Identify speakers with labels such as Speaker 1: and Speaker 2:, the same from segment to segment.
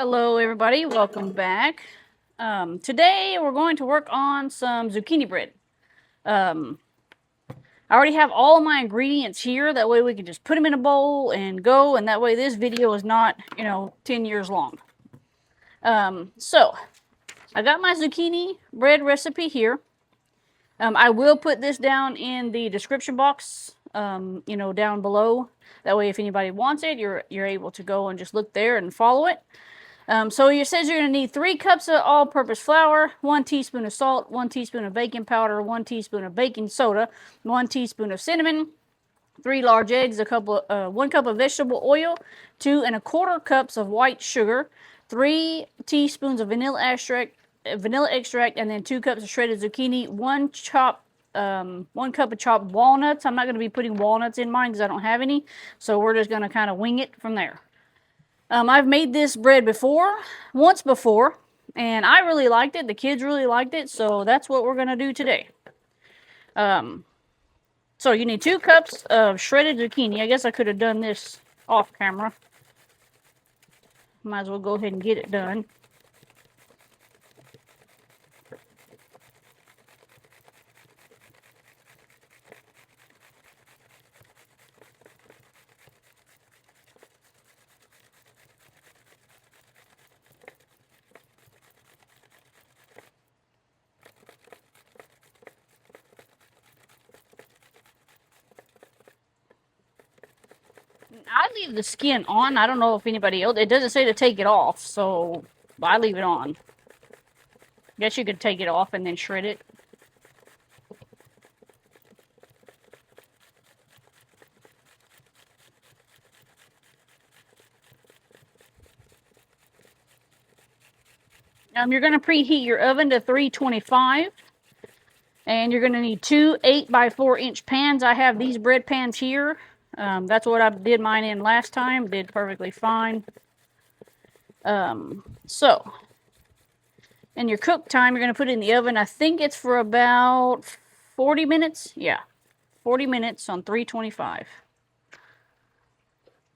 Speaker 1: Hello everybody, welcome back. Today we're going to work on some zucchini bread. I already have all my ingredients here, that way we can just put them in a bowl and go, and that way this video is not, 10 years long. So, I got my zucchini bread recipe here. I will put this down in the description box, down below. That way if anybody wants it, you're able to go and just look there and follow it. So it says you're going to need 3 cups of all-purpose flour, 1 teaspoon of salt, 1 teaspoon of baking powder, 1 teaspoon of baking soda, 1 teaspoon of cinnamon, 3 large eggs, 1 cup of vegetable oil, 2 1/4 cups of white sugar, 3 teaspoons of vanilla extract, and then 2 cups of shredded zucchini, 1 cup of chopped walnuts. I'm not going to be putting walnuts in mine because I don't have any, so we're just going to kind of wing it from there. I've made this bread once before, and I really liked it. The kids really liked it, so that's what we're going to do today. So you need 2 cups of shredded zucchini. I guess I could have done this off camera. Might as well go ahead and get it done. I leave the skin on. I don't know if anybody else... It doesn't say to take it off, so I leave it on. Guess you could take it off and then shred it. You're going to preheat your oven to 325. And you're going to need 2 8x4-inch pans. I have these bread pans here. That's what I did mine in last time. Did perfectly fine. So, in your cook time, you're going to put it in the oven. I think it's for about 40 minutes. Yeah, 40 minutes on 325.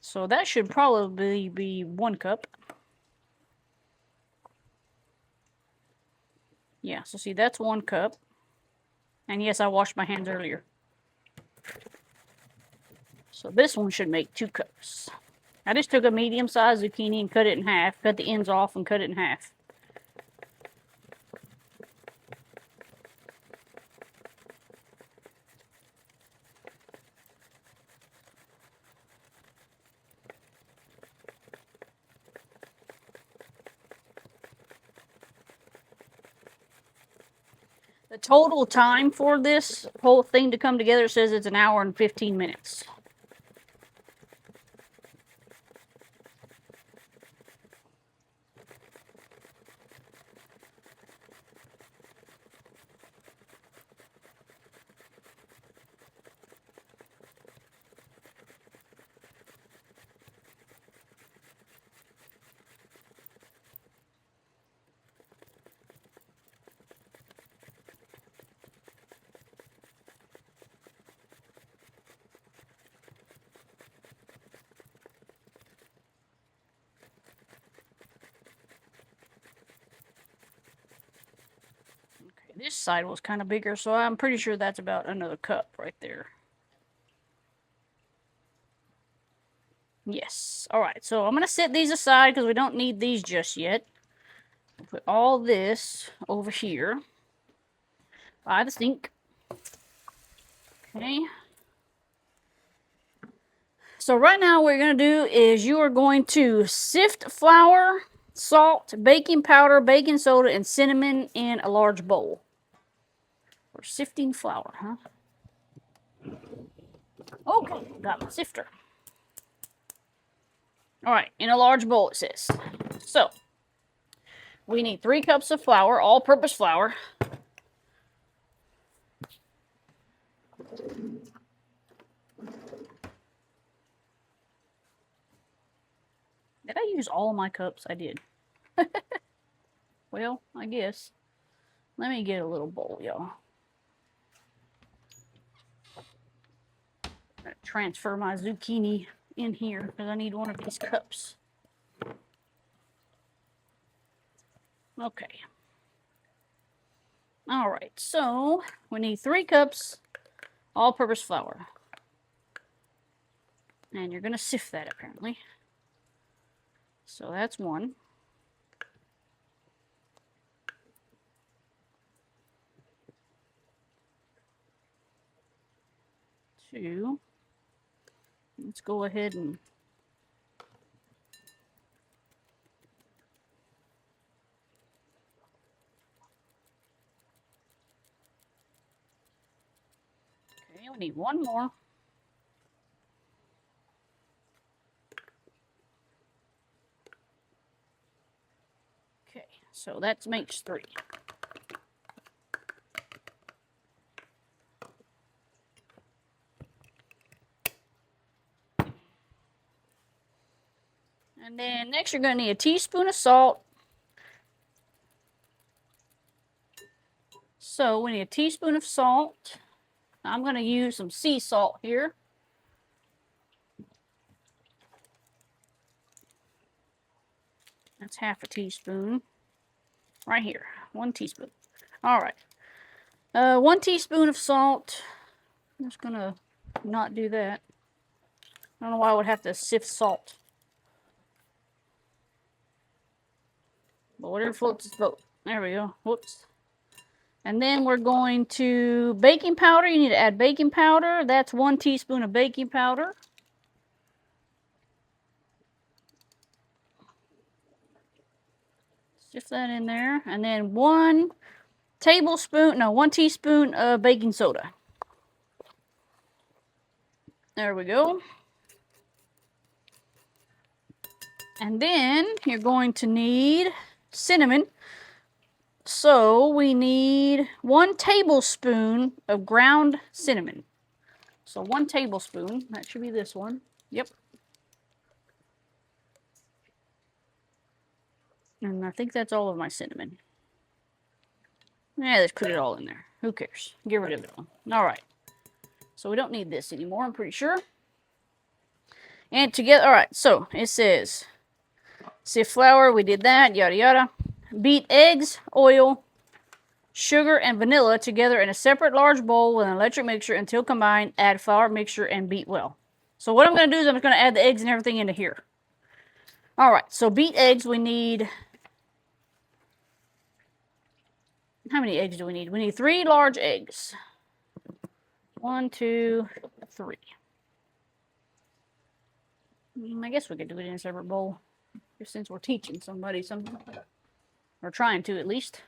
Speaker 1: So that should probably be 1 cup. Yeah, so see, that's 1 cup. And yes, I washed my hands earlier. So this one should make 2 cups. I just took a medium-sized zucchini and cut it in half. Cut the ends off and cut it in half. The total time for this whole thing to come together says it's 1 hour and 15 minutes. This side was kind of bigger, so I'm pretty sure that's about another cup right there. Yes. Alright, so I'm going to set these aside because we don't need these just yet. I'll put all this over here by the sink. Okay. So right now what you're going to do is you are going to sift flour, salt, baking powder, baking soda, and cinnamon in a large bowl. We're sifting flour, huh? Okay, got my sifter. Alright, in a large bowl it says. So, we need 3 cups of flour, all-purpose flour. Did I use all my cups? I did. Well, I guess. Let me get a little bowl, y'all. Transfer my zucchini in here because I need one of these cups. Okay. All right, so we need 3 cups all-purpose flour. And you're going to sift that, apparently. So that's 1. 2. Let's go ahead and okay, we need 1 more. Okay, so that makes 3. And then next you're going to need a teaspoon of salt. So we need a teaspoon of salt. I'm going to use some sea salt here. That's half a teaspoon. Right here. 1 teaspoon. All right. 1 teaspoon of salt. I'm just going to not do that. I don't know why I would have to sift salt. But whatever floats its boat. There we go. Whoops. And then we're going to baking powder. You need to add baking powder. That's 1 teaspoon of baking powder. Sift that in there. And then 1 teaspoon of baking soda. There we go. And then you're going to need cinnamon. So we need 1 tablespoon of ground cinnamon. So 1 tablespoon. That should be this one. Yep. And I think that's all of my cinnamon. Yeah, let's put it all in there. Who cares? Get rid of it all. All right. So we don't need this anymore, I'm pretty sure. And together, all right. So it says, sift flour, we did that, yada yada. Beat eggs, oil, sugar, and vanilla together in a separate large bowl with an electric mixer until combined. Add flour mixture and beat well. So what I'm going to do is I'm just going to add the eggs and everything into here. All right. So beat eggs, we need. How many eggs do we need? We need 3 large eggs. 1, 2, 3. I guess we could do it in a separate bowl. Just since we're teaching somebody something. Or trying to, at least.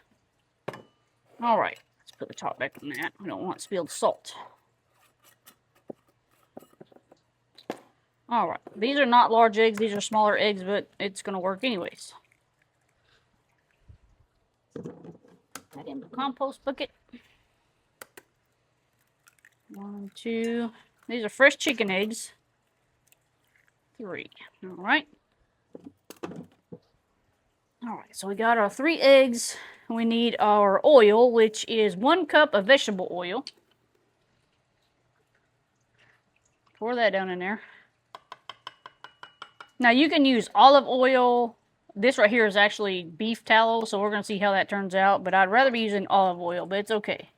Speaker 1: Alright. Let's put the top back on that. We don't want spilled salt. Alright. These are not large eggs. These are smaller eggs, but it's going to work anyways. That in the compost bucket. 1, 2. These are fresh chicken eggs. 3. Alright. Alright, so we got our 3 eggs. We need our oil, which is 1 cup of vegetable oil. Pour that down in there. Now you can use olive oil. This right here is actually beef tallow, so we're going to see how that turns out. But I'd rather be using olive oil, but it's okay.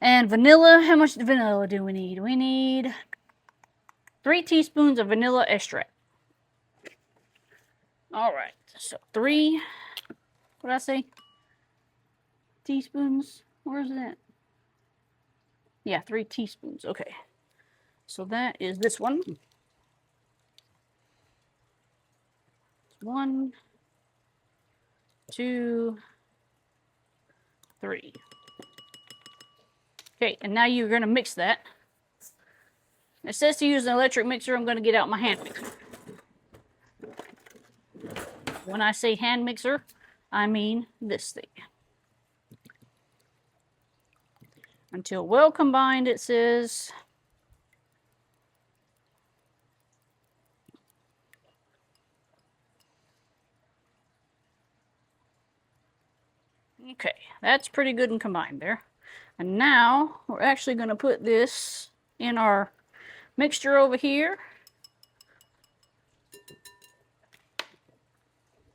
Speaker 1: And vanilla, how much vanilla do we need? We need 3 teaspoons of vanilla extract. Alright, so 3, what did I say? Teaspoons? Where's that? Yeah, 3 teaspoons, okay. So that is this one. 1, 2, 3. Okay, and now you're going to mix that. It says to use an electric mixer. I'm going to get out my hand mixer. When I say hand mixer, I mean this thing. Until well combined, it says. Okay, that's pretty good and combined there. And now we're actually going to put this in our mixture over here.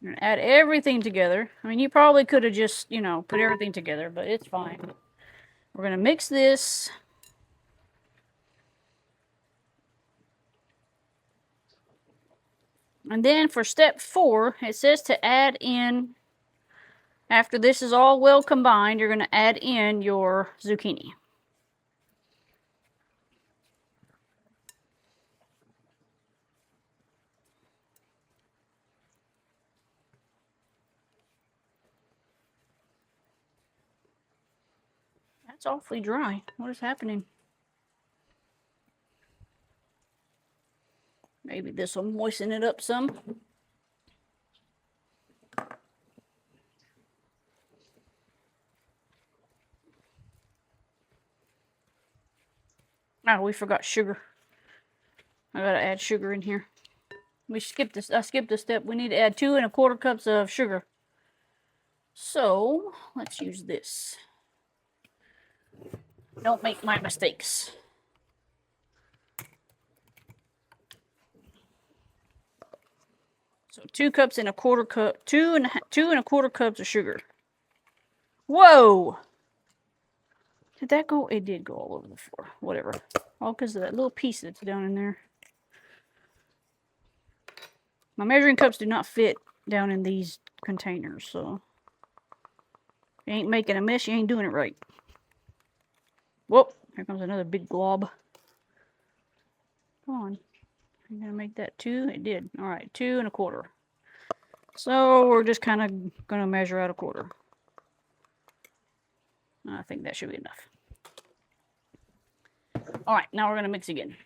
Speaker 1: I'm gonna add everything together. I mean, you probably could have just, you know, put everything together, but it's fine. We're gonna mix this. And then for step 4, it says to add in, after this is all well combined, you're gonna add in your zucchini. That's awfully dry. What is happening? Maybe this will moisten it up some. Oh, we forgot sugar. I gotta add sugar in here. We skipped this. I skipped a step. We need to add 2 1/4 cups of sugar. So let's use this. Don't make my mistakes. So 2 cups and 1/4 cup, 2 1/4 cups of sugar. Whoa! Did that go? It did go all over the floor. Whatever. All because of that little piece that's down in there. My measuring cups do not fit down in these containers, so if you ain't making a mess, you ain't doing it right. Whoop! Here comes another big glob. Come on. You're gonna make that 2? It did. Alright, 2 1/4. So we're just kind of gonna measure out 1/4. I think that should be enough. Alright, now we're gonna mix again.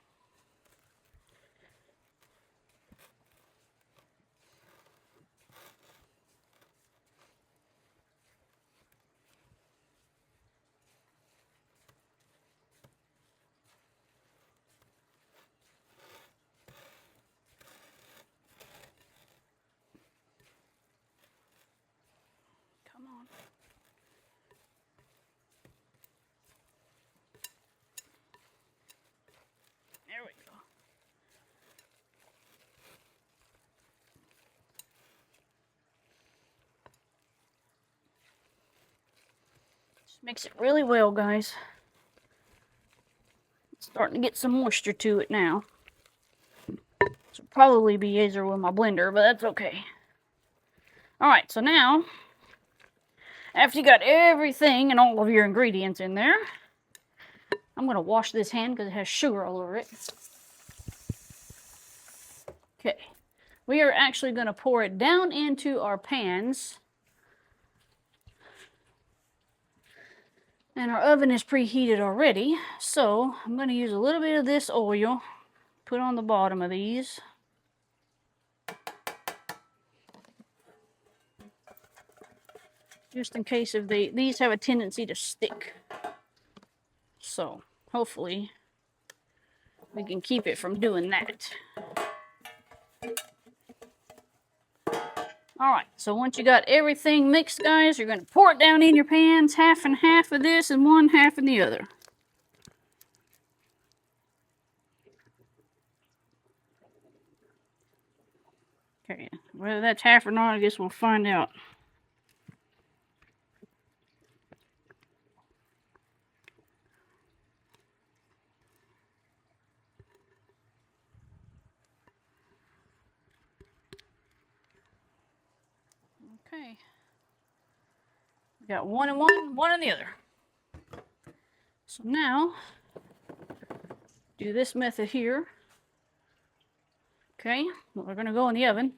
Speaker 1: Come on. There we go. Just mix it really well, guys. It's starting to get some moisture to it now. This will probably be easier with my blender, but that's okay. Alright, so now, after you got everything and all of your ingredients in there, I'm going to wash this hand because it has sugar all over it. Okay, we are actually going to pour it down into our pans. And our oven is preheated already, so I'm going to use a little bit of this oil, put on the bottom of these. Just in case if these have a tendency to stick. So hopefully we can keep it from doing that. Alright, so once you got everything mixed, guys, you're going to pour it down in your pans, half and half of this and 1/2 of the other. Okay, whether that's half or not, I guess we'll find out. Okay. We got 1 and 1, 1 and the other. So now, do this method here. Okay, we're going to go in the oven.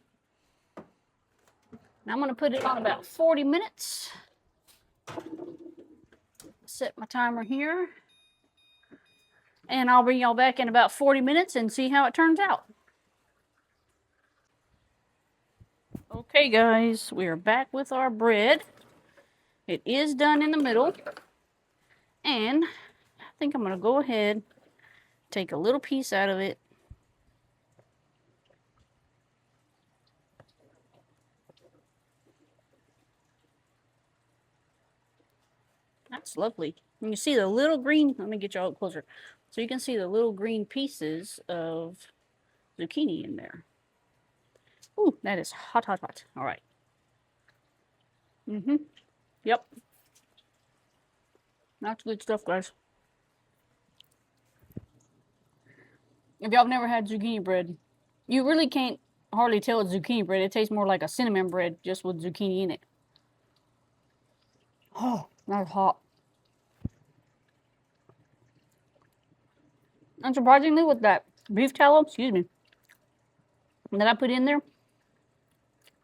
Speaker 1: Now I'm going to put it on about 40 minutes. Set my timer here. And I'll bring y'all back in about 40 minutes and see how it turns out. Okay guys, we are back with our bread. It is done in the middle. And I think I'm going to go ahead, take a little piece out of it. That's lovely. And you see the little green, let me get y'all closer. So you can see the little green pieces of zucchini in there. Ooh, that is hot, hot, hot. All right. Mm-hmm. Yep. That's good stuff, guys. If y'all have never had zucchini bread, you really can't hardly tell it's zucchini bread. It tastes more like a cinnamon bread just with zucchini in it. Oh, that's hot. Unsurprisingly, with that beef tallow, excuse me, that I put in there,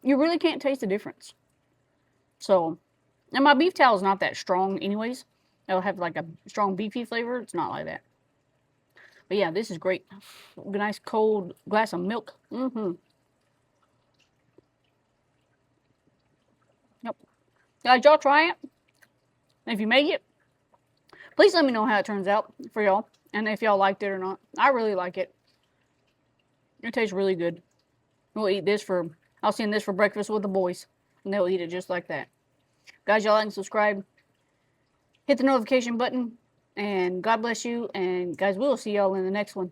Speaker 1: you really can't taste the difference. So, and my beef tallow is not that strong, anyways. It'll have like a strong beefy flavor. It's not like that. But yeah, this is great. A nice cold glass of milk. Mm-hmm. Yep. Guys, y'all try it. If you make it, please let me know how it turns out for y'all. And if y'all liked it or not. I really like it. It tastes really good. We'll eat this for, I'll send this for breakfast with the boys. And they'll eat it just like that. Guys, y'all like and subscribe. Hit the notification button. And God bless you. And guys, we'll see y'all in the next one.